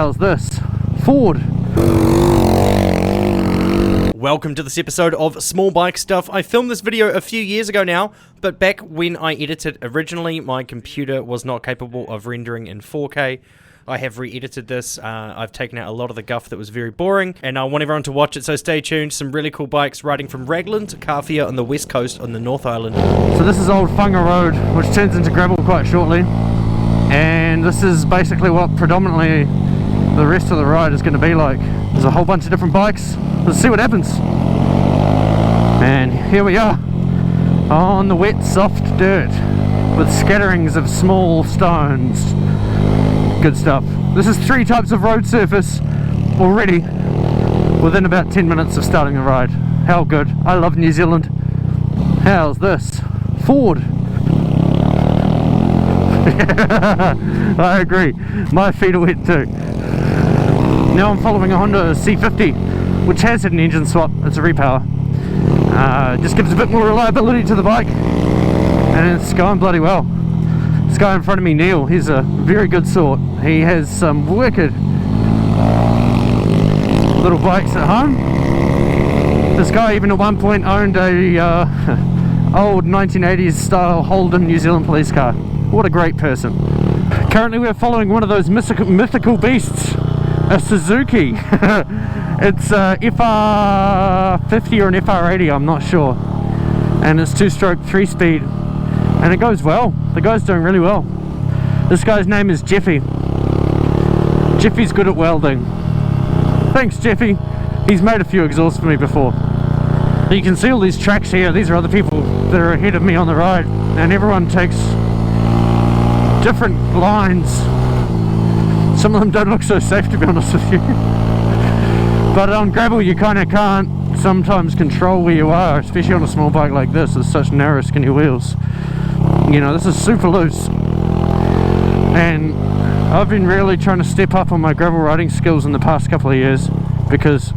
How's this? Ford. Welcome to this episode of Small Bike Stuff. I filmed this video a few years ago now, but back when I edited originally, my computer was not capable of rendering in 4K. I have re-edited this. I've taken out a lot of the guff that was very boring, and I want everyone to watch it, so stay tuned. Some really cool bikes riding from Raglan to Kawhia on the west coast on the North Island. So this is Old Whanga Road, which turns into gravel quite shortly. And this is basically what predominantly the rest of the ride is going to be like. There's a whole bunch of different bikes. Let's see what happens. And here we are on the wet, soft dirt with scatterings of small stones. Good stuff. This is 3 types of road surface already within about 10 minutes of starting the ride. How good. I love New Zealand. How's this? Ford. I agree. My feet are wet too. Now I'm following a Honda C50, which has had an engine swap. It's a repower. Just gives a bit more reliability to the bike, and it's going bloody well. This guy in front of me, Neil, he's a very good sort. He has some wicked little bikes at home. This guy even at one point owned a old 1980s style Holden New Zealand police car. What a great person. Currently we're following one of those mythical beasts, a Suzuki. It's a FR50 or an FR80, I'm not sure. And it's 2-stroke 3-speed. And it goes well. The guy's doing really well. This guy's name is Jeffy. Jeffy's good at welding. Thanks, Jeffy. He's made a few exhausts for me before. You can see all these tracks here. These are other people that are ahead of me on the ride. And everyone takes different lines. Some of them don't look so safe, to be honest with you. But on gravel you kind of can't sometimes control where you are, especially on a small bike like this. There's such narrow skinny wheels. You know, this is super loose, and I've been really trying to step up on my gravel riding skills in the past couple of years because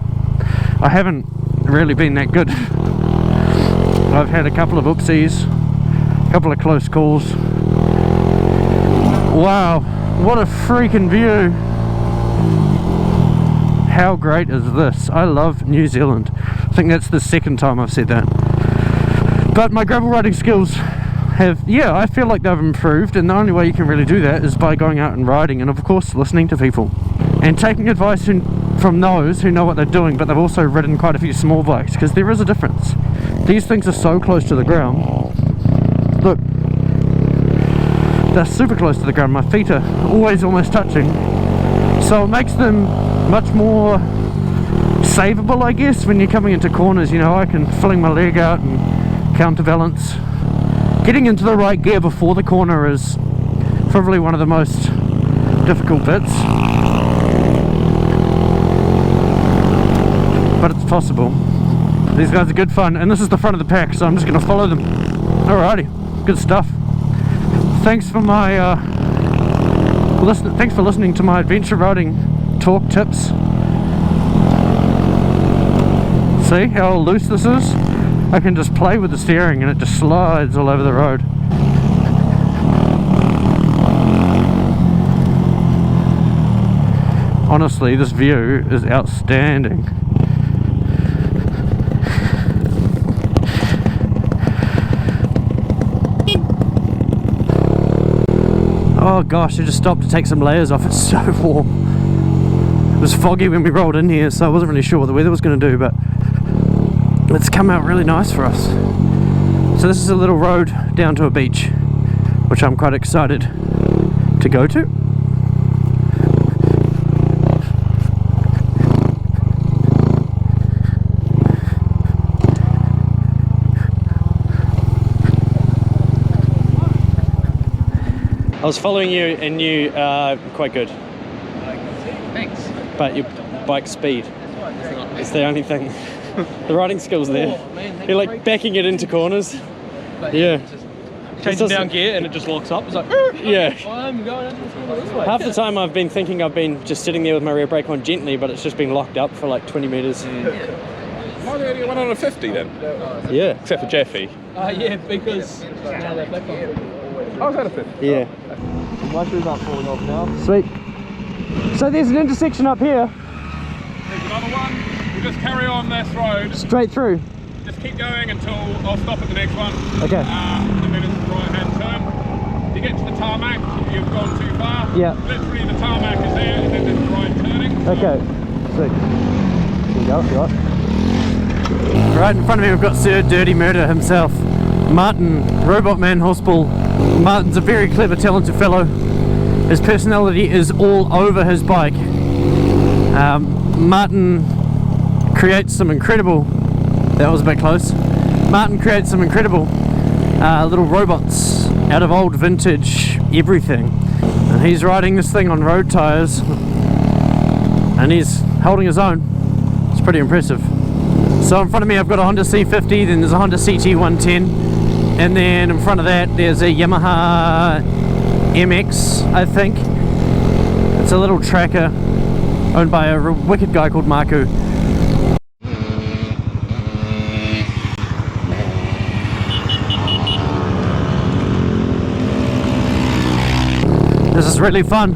I haven't really been that good. I've had a couple of oopsies, a couple of close calls. Wow, what a freaking view. How great is this? I love New Zealand. I think that's the second time I've said that. But my gravel riding skills have, I feel like they've improved, and the only way you can really do that is by going out and riding, and of course listening to people and taking advice from those who know what they're doing, but they've also ridden quite a few small bikes, because there is a difference. These things are so close to the ground. Look, they're super close to the ground. My feet are always almost touching, so it makes them much more savable, I guess, when you're coming into corners. You know, I can fling my leg out and counterbalance. Getting into the right gear before the corner is probably one of the most difficult bits, but it's possible. These guys are good fun, and this is the front of the pack, so I'm just going to follow them. Alrighty, good stuff. Thanks for my thanks for listening to my adventure riding talk tips. See how loose this is? I can just play with the steering and it just slides all over the road. Honestly, this view is outstanding. Oh gosh, I just stopped to take some layers off. It's so warm. It was foggy when we rolled in here, so I wasn't really sure what the weather was going to do, but it's come out really nice for us. So this is a little road down to a beach, which I'm quite excited to go to. I was following you and you are quite good. Thanks. But your bike speed is the only thing. The riding skills there. You're like backing it into corners. Yeah. Changing down gear and it just locks up. It's like, yeah. I'm going this way. Half the time I've been thinking I've been just sitting there with my rear brake on gently, but it's just been locked up for like 20 metres. Am I the only one on a 50 then? Yeah. Except for Jeffy. Yeah, because now they're back on. I was at a 50. Yeah. My shoes aren't falling off now. Sweet. So there's an intersection up here. There's another one. We'll just carry on this road. Straight through. Just keep going until I'll stop at the next one. Okay. And then it's the right hand turn. If you get to the tarmac, you've gone too far. Yeah. Literally the tarmac is there and then there's the right turning. Okay. Sweet. Here you go, if you like. Right in front of me we've got Sir Dirty Murder himself. Martin, Robot Man Horseball. Martin's a very clever, talented fellow. His personality is all over his bike. Martin creates some incredible, that was a bit close. Martin creates some incredible little robots out of old vintage everything. And he's riding this thing on road tyres and he's holding his own. It's pretty impressive. So in front of me I've got a Honda C50, then there's a Honda CT110, and then in front of that there's a Yamaha MX, I think. It's a little tracker owned by a wicked guy called Marku. This is really fun.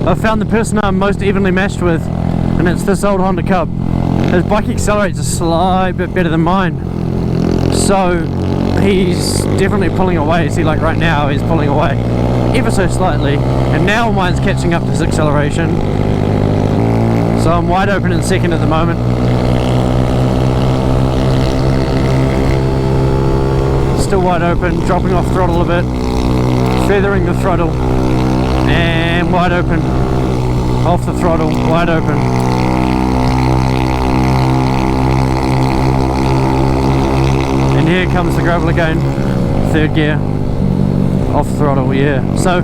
I've found the person I'm most evenly matched with, and it's this old Honda Cub. His bike accelerates a slight bit better than mine, so he's definitely pulling away. See, like right now he's pulling away ever so slightly, and now mine's catching up to his acceleration, so I'm wide open in second at the moment. Still wide open, dropping off throttle a bit, feathering the throttle, and wide open, off the throttle, wide open. And here comes the gravel again, third gear, off throttle, yeah. So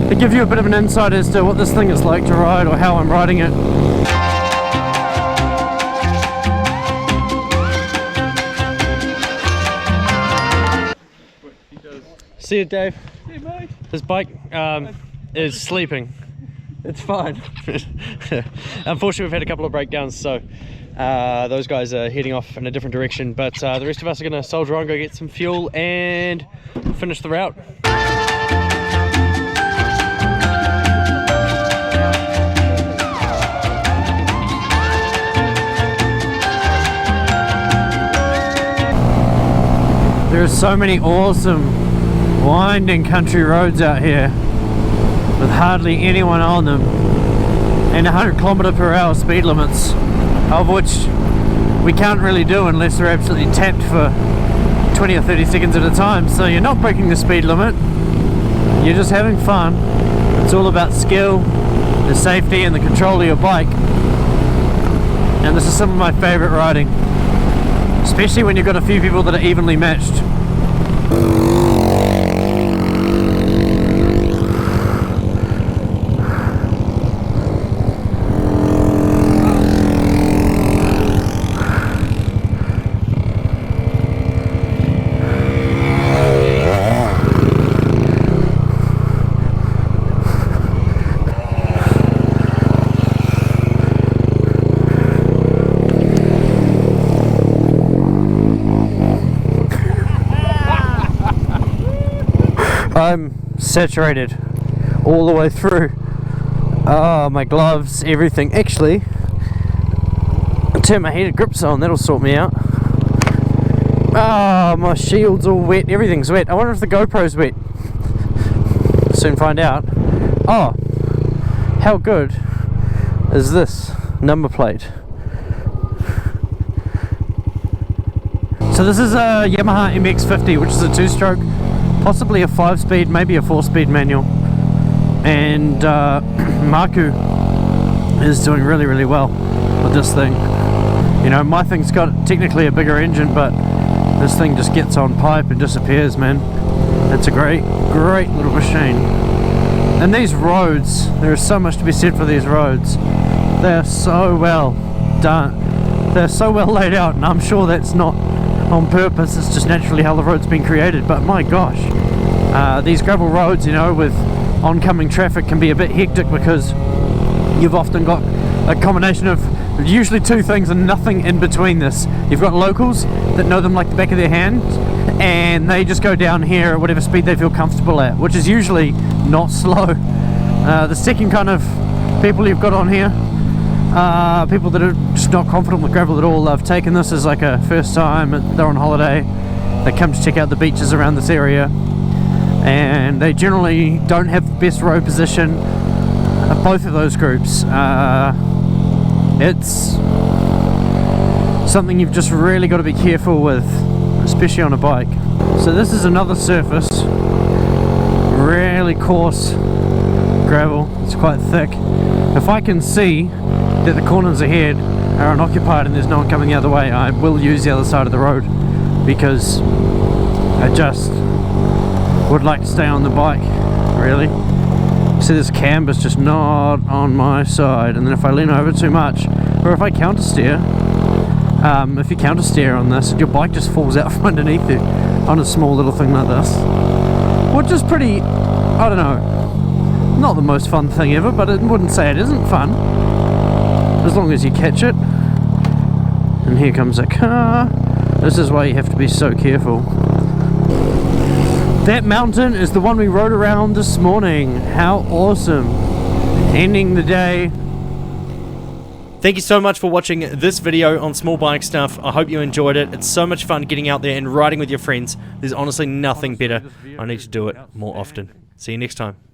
to give you a bit of an insight as to what this thing is like to ride, or how I'm riding it. See you, Dave. Hey, mate. His bike is sleeping. It's fine. Unfortunately, we've had a couple of breakdowns, so those guys are heading off in a different direction, but the rest of us are going to soldier on, go get some fuel and finish the route. There are so many awesome winding country roads out here with hardly anyone on them, and 100km/h speed limits, of which we can't really do unless they're absolutely tapped for 20 or 30 seconds at a time. So you're not breaking the speed limit, you're just having fun. It's all about skill, the safety and the control of your bike, and this is some of my favorite riding, especially when you've got a few people that are evenly matched. I'm saturated all the way through. Oh, my gloves, everything. Actually, I'll turn my heated grips on, that'll sort me out. Oh, my shield's all wet, everything's wet. I wonder if the GoPro's wet. Soon find out. Oh, how good is this number plate? So this is a Yamaha MX-50, which is a 2-stroke, possibly a 5-speed, maybe a 4-speed manual. And Marku is doing really, really well with this thing. You know, my thing's got technically a bigger engine, but this thing just gets on pipe and disappears, man. It's a great, great little machine. And these roads, there is so much to be said for these roads. They are so well done. They're so well laid out, and I'm sure that's not on purpose, it's just naturally how the road's been created. But my gosh, these gravel roads, you know, with oncoming traffic can be a bit hectic, because you've often got a combination of usually two things and nothing in between this. You've got locals that know them like the back of their hand, and they just go down here at whatever speed they feel comfortable at, which is usually not slow. The second kind of people you've got on here. People that are just not confident with gravel at all. They've taken this as like a first time, they're on holiday, they come to check out the beaches around this area, and they generally don't have the best road position. Both of those groups. It's something you've just really got to be careful with, especially on a bike. So this is another surface, really coarse gravel, it's quite thick. If I can see that the corners ahead are unoccupied and there's no one coming the other way, I will use the other side of the road, because I just would like to stay on the bike, really. See, this camber's just not on my side, and then if I lean over too much, or if I counter steer, if you counter steer on this, your bike just falls out from underneath you on a small little thing like this, which is pretty, I don't know, not the most fun thing ever, but I wouldn't say it isn't fun, as long as you catch it. And here comes a car. This is why you have to be so careful. That mountain is the one we rode around this morning. How awesome. Ending the day. Thank you so much for watching this video on small bike stuff. I hope you enjoyed it. It's so much fun getting out there and riding with your friends. There's honestly nothing better. I need to do it more often. See you next time.